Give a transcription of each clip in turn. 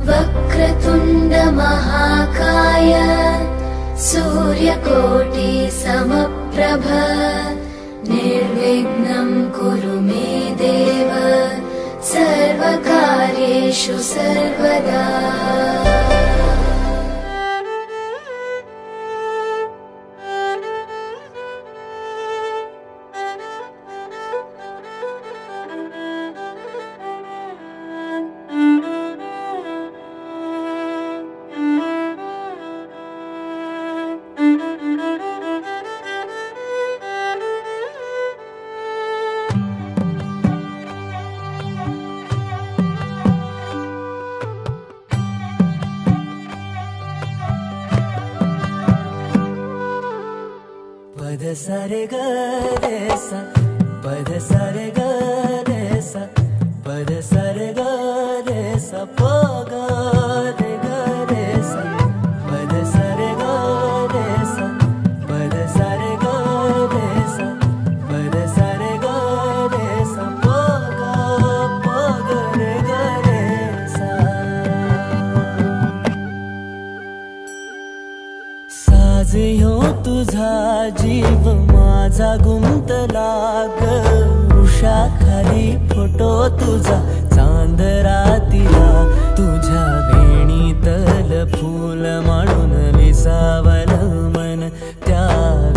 वक्रतुण्ड महाकाय सूर्यकोटि समप्रभ निर्विघ्नं कुरु मे देव सर्वकार्येषु सर्वदा। पद सारे ग रे सा पद सारे ग रे सा पद सारे ग रे सा प ग रे ग रे सा पद सारे ग रे सा पद सारे ग रे सा पद सारे ग रे सा प ग रे ग रे सा। साज ह्यो तुझा जीव माझा गुंतला ग वृक्षाखाली फोटो तुझा चांद रातीला तुझ्या वेणीतल फूल म्हणून विसावल मन त्या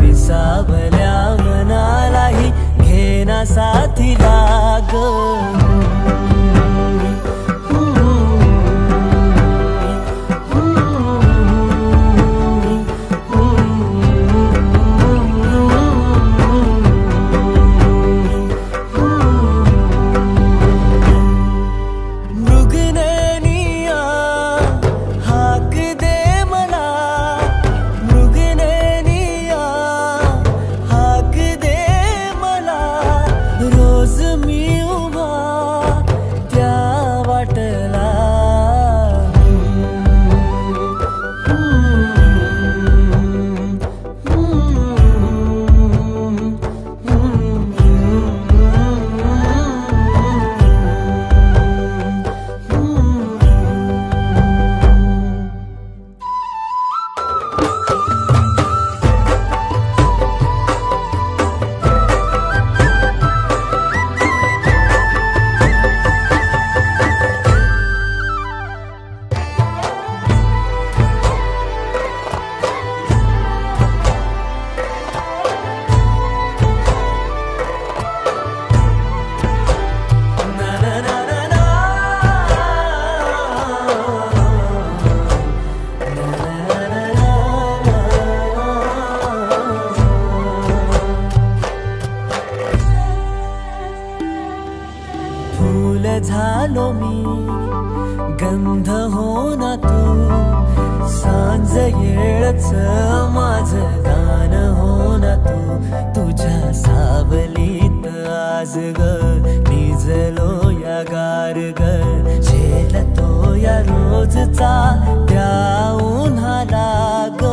विसावल्या मनालाही घेना साथीला ग। झालो मी गंध हो ना तू सांज येळच माझं गान हो ना तू तुझ्या सावलीत आज ग निजलो या गार ग झेलतो या रोजचा त्या उन्हाला ग।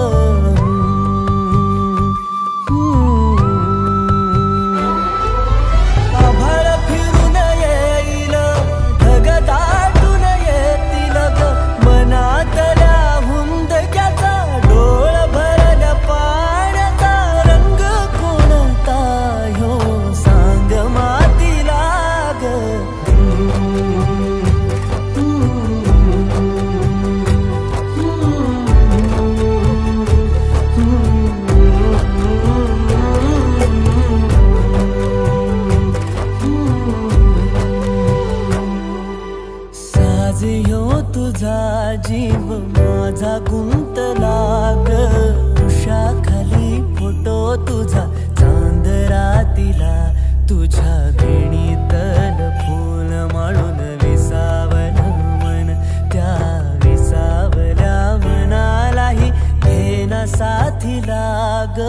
तुझा जीव माझा गुंतला ग वृक्षाखाली फोटो तुझा चांद रातीला तुझ्या वेणीतल फूल म्हणून विसावल मन त्या विसावल्या मनालाही घेना साथीला ग।